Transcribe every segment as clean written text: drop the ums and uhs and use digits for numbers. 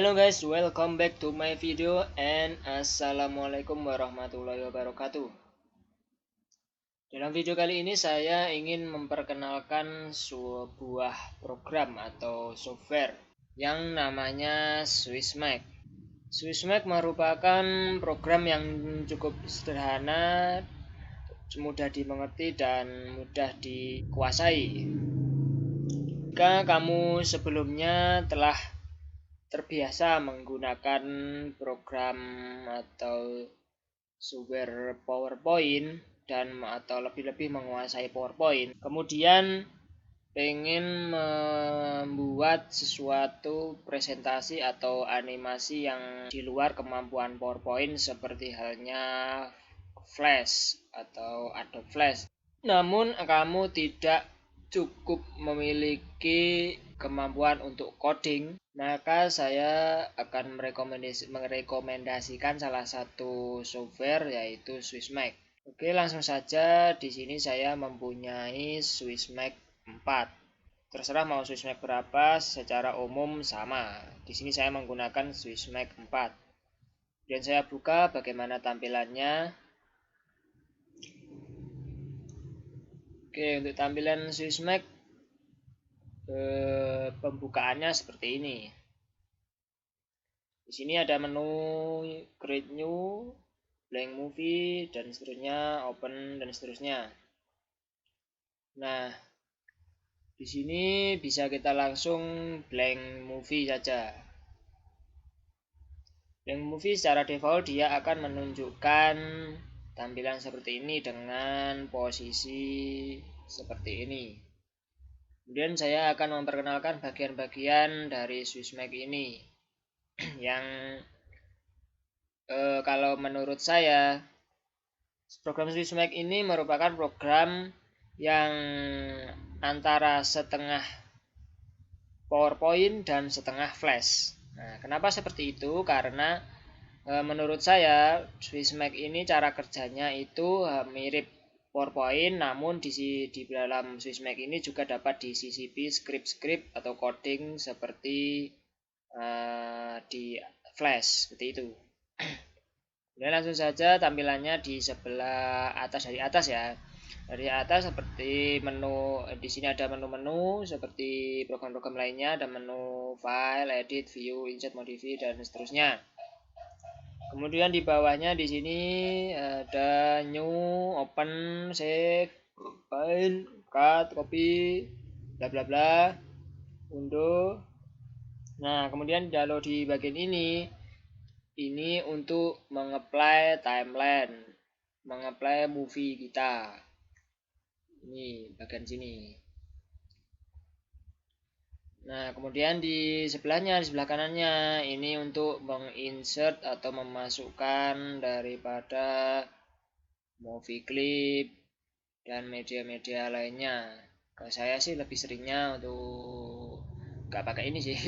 Hello guys, welcome back to my video and assalamualaikum warahmatullahi wabarakatuh. Dalam video kali ini saya ingin memperkenalkan sebuah program atau software yang namanya SwissMac. SwissMac merupakan program yang cukup sederhana, mudah dimengerti dan mudah dikuasai. Jika kamu sebelumnya telah terbiasa menggunakan program atau software PowerPoint atau lebih-lebih menguasai PowerPoint, kemudian pengen membuat sesuatu presentasi atau animasi yang di luar kemampuan PowerPoint seperti halnya Flash atau Adobe Flash, namun kamu tidak cukup memiliki kemampuan untuk coding, maka saya akan merekomendasikan salah satu software yaitu SwissMac. Oke, langsung saja. Di sini saya mempunyai SwissMac 4. Terserah mau SwissMac berapa, secara umum sama. Di sini saya menggunakan SwissMac 4. Dan saya buka bagaimana tampilannya. Oke, untuk tampilan SwissMac pembukaannya seperti ini. Di sini ada menu Create New, Blank Movie, dan seterusnya, Open, dan seterusnya. Nah, di sini bisa kita langsung Blank Movie saja. Blank Movie secara default dia akan menunjukkan tampilan seperti ini dengan posisi seperti ini. Kemudian saya akan memperkenalkan bagian-bagian dari SwissMac ini yang kalau menurut saya program SwissMac ini merupakan program yang antara setengah PowerPoint dan setengah Flash. Nah, kenapa seperti itu? Karena menurut saya SwissMac ini cara kerjanya itu mirip PowerPoint, namun di dalam SwissMac ini juga dapat disisipi script atau coding seperti di Flash, seperti itu. Kemudian langsung saja tampilannya di sebelah atas, dari atas ya. Dari atas seperti menu, di sini ada menu-menu seperti program-program lainnya, ada menu File, Edit, View, Insert, Modify, dan seterusnya. Kemudian di bawahnya di sini ada New, Open, Save, File, Cut, Copy, bla bla bla, Undo. Nah, kemudian kalau di bagian ini untuk mengapply timeline, mengapply movie kita. Ini bagian sini. Nah, kemudian di sebelahnya, di sebelah kanannya, ini untuk menginsert atau memasukkan daripada movie clip dan media-media lainnya. Kalau saya sih lebih seringnya untuk nggak pakai ini sih.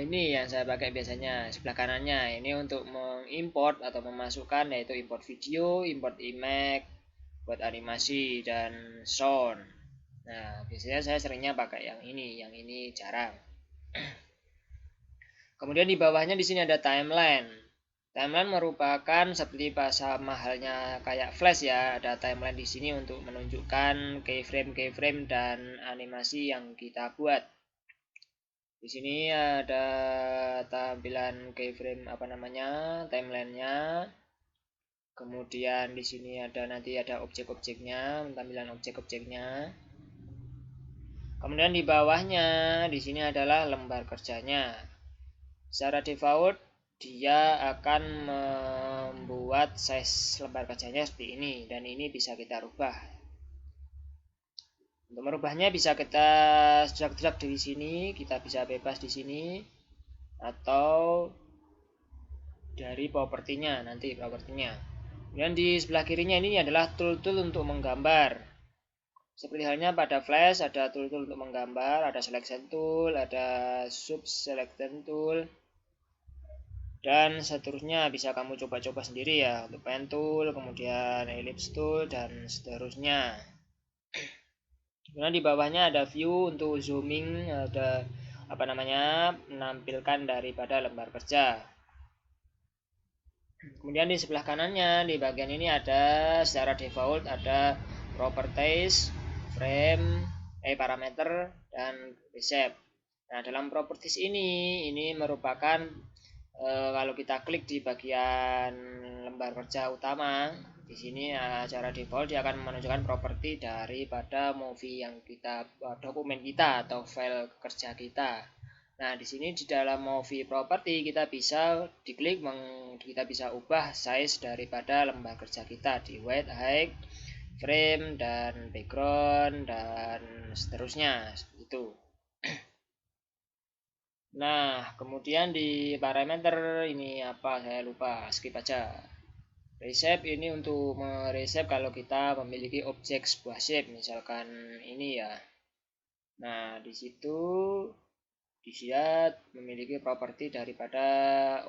Ini yang saya pakai biasanya, sebelah kanannya. Ini untuk mengimport atau memasukkan, yaitu import video, import image, buat animasi dan sound. Nah, biasanya saya seringnya pakai yang ini jarang. Kemudian di bawahnya di sini ada timeline. Timeline merupakan seperti sama halnya kayak Flash ya, ada timeline di sini untuk menunjukkan keyframe dan animasi yang kita buat. Di sini ada tampilan keyframe timelinenya. Kemudian di sini nanti ada objek-objeknya, tampilan objek-objeknya. Kemudian di bawahnya di sini adalah lembar kerjanya. Secara default dia akan membuat size lembar kerjanya seperti ini, dan ini bisa kita rubah. Untuk merubahnya bisa kita drag di sini, kita bisa bebas di sini, atau dari propertinya nanti propertinya. Kemudian di sebelah kirinya ini adalah tool-tool untuk menggambar. Seperti halnya pada Flash ada tool-tool untuk menggambar, ada selection tool, ada sub selection tool, dan seterusnya. Bisa kamu coba-coba sendiri ya, untuk pen tool, kemudian ellipse tool, dan seterusnya. Kemudian di bawahnya ada view untuk zooming, ada menampilkan daripada lembar kerja. Kemudian di sebelah kanannya di bagian ini ada secara default ada properties, frame, parameter dan recipe. Nah, dalam properties ini merupakan kalau kita klik di bagian lembar kerja utama, di sini secara default dia akan menunjukkan properti daripada movie yang kita dokumen kita atau file kerja kita. Nah, di sini di dalam movie property kita bisa diklik kita bisa ubah size daripada lembar kerja kita di width, height, frame dan background dan seterusnya seperti itu. Nah, kemudian di parameter ini apa saya lupa, skip aja. Reshape ini untuk mereshape kalau kita memiliki objek sebuah shape, misalkan ini ya. Nah, di situ dia memiliki properti daripada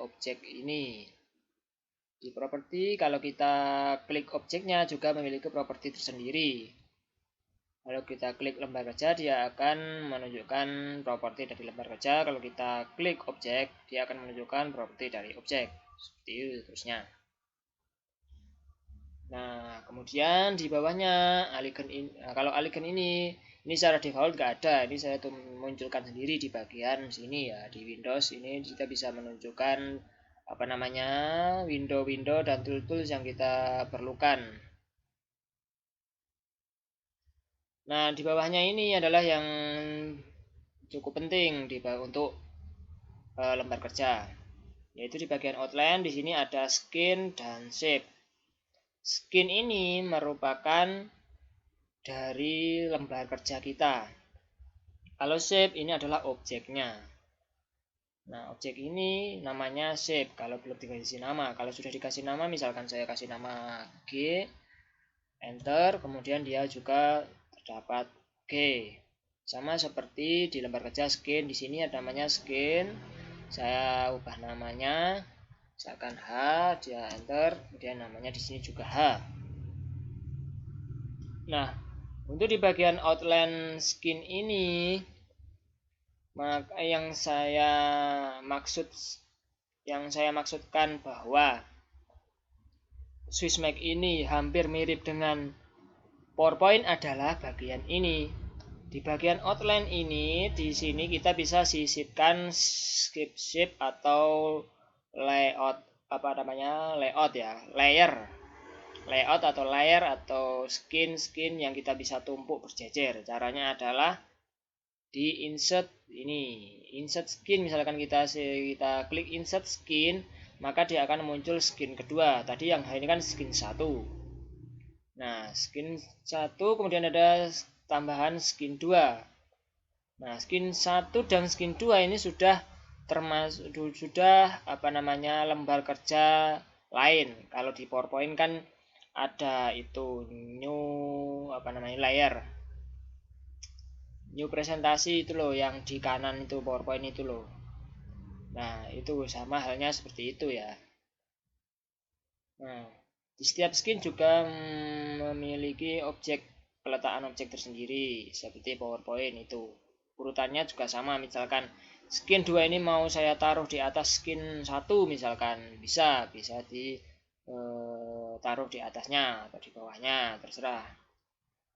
objek ini. Di properti kalau kita klik objeknya juga memiliki properti tersendiri. Kalau kita klik lembar kerja dia akan menunjukkan properti dari lembar kerja. Kalau kita klik objek dia akan menunjukkan properti dari objek. Seperti itu terusnya. Nah, kemudian di bawahnya kalau icon ini secara default nggak ada. Ini saya tuh munculkan sendiri di bagian sini ya. Di Windows ini kita bisa menunjukkan window-window dan tools yang kita perlukan. Nah, di bawahnya ini adalah yang cukup penting untuk lembar kerja, yaitu di bagian outline. Di sini ada skin dan shape. Skin ini merupakan dari lembar kerja kita. Kalau shape ini adalah objeknya. Nah, objek ini namanya shape kalau belum dikasih nama. Kalau sudah dikasih nama, misalkan saya kasih nama G, enter, kemudian dia juga terdapat G. Sama seperti di lembar kerja skin, di sini ada namanya skin. Saya ubah namanya, misalkan H, dia enter, kemudian namanya di sini juga H. Nah, untuk di bagian outline skin ini, maka yang saya maksudkan bahwa Swiss Make ini hampir mirip dengan PowerPoint adalah bagian ini. Di bagian outline ini, di sini kita bisa sisipkan script shape atau layout layout atau layer atau skin yang kita bisa tumpuk berjejer. Caranya adalah di insert skin, misalkan kita klik insert skin, maka dia akan muncul skin kedua. Tadi yang ini kan skin 1. Nah, skin 1 kemudian ada tambahan skin 2. Nah, skin 1 dan skin 2 ini sudah lembar kerja lain. Kalau di PowerPoint kan ada itu layer. New presentasi itu loh, yang di kanan itu PowerPoint itu loh. Nah, itu sama halnya seperti itu ya. Nah, di setiap skin juga memiliki peletakan objek tersendiri seperti PowerPoint itu. Urutannya juga sama, misalkan skin 2 ini mau saya taruh di atas skin 1 misalkan, bisa ditaruh di atasnya atau di bawahnya, terserah.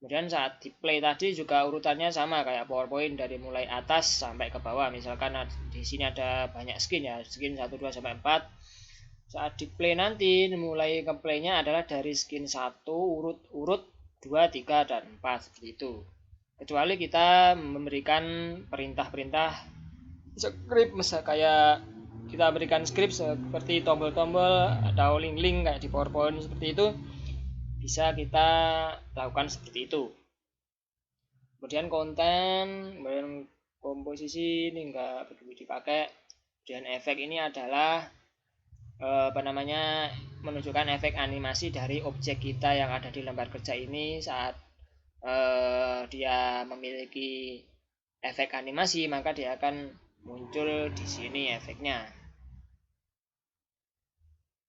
Kemudian saat di play tadi juga urutannya sama kayak PowerPoint dari mulai atas sampai ke bawah. Misalkan di sini ada banyak skin ya, skin 1, 2 sampai 4. Saat di play nanti mulai ke playnya adalah dari skin 1 urut 2, 3 dan 4 seperti itu. Kecuali kita memberikan perintah-perintah script, misalnya kayak kita berikan script seperti tombol-tombol atau link-link kayak di PowerPoint seperti itu, bisa kita lakukan seperti itu. Kemudian konten, kemudian komposisi ini enggak begitu dipakai. Kemudian efek ini adalah menunjukkan efek animasi dari objek kita yang ada di lembar kerja ini. Saat dia memiliki efek animasi, maka dia akan muncul di sini efeknya.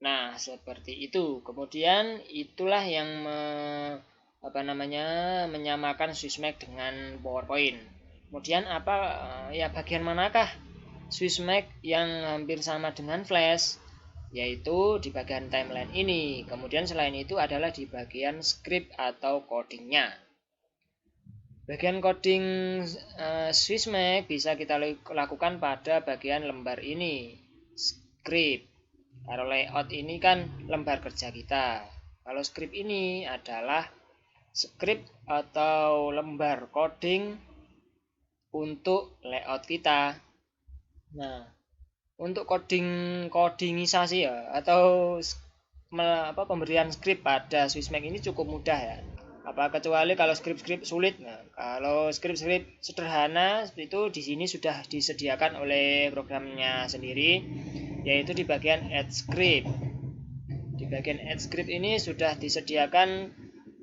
Nah, seperti itu. Kemudian itulah yang menyamakan Swiss Make dengan PowerPoint. Kemudian bagian manakah Swissmake yang hampir sama dengan Flash? Yaitu di bagian timeline ini. Kemudian selain itu adalah di bagian script atau codingnya. Bagian coding Swissmake bisa kita lakukan pada bagian lembar ini, script. Kalau layout ini kan lembar kerja kita. Kalau script ini adalah script atau lembar coding untuk layout kita. Nah, untuk codingisasi ya atau pemberian script pada Swissmake ini cukup mudah ya. Kecuali kalau script sulit. Nah, kalau script sederhana itu di sini sudah disediakan oleh programnya sendiri, yaitu di bagian add script. Di bagian add script ini sudah disediakan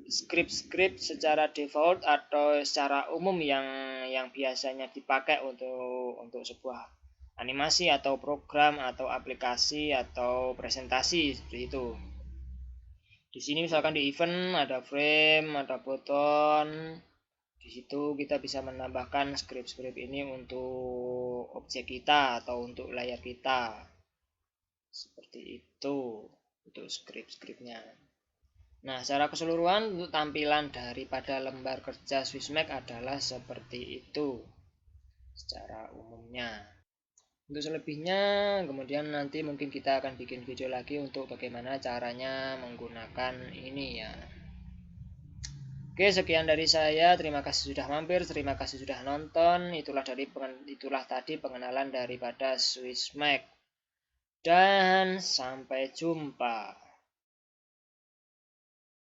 script secara default atau secara umum yang biasanya dipakai untuk sebuah animasi atau program atau aplikasi atau presentasi seperti itu. Di sini misalkan di event ada frame, ada button. Di situ kita bisa menambahkan script ini untuk objek kita atau untuk layar kita. Seperti itu untuk script-nya. Nah, secara keseluruhan untuk tampilan daripada lembar kerja Swissmake adalah seperti itu secara umumnya. Untuk selebihnya kemudian nanti mungkin kita akan bikin video lagi untuk bagaimana caranya menggunakan ini ya. Oke, sekian dari saya. Terima kasih sudah mampir, terima kasih sudah nonton. Itulah tadi pengenalan daripada Swissmake. Dan sampai jumpa.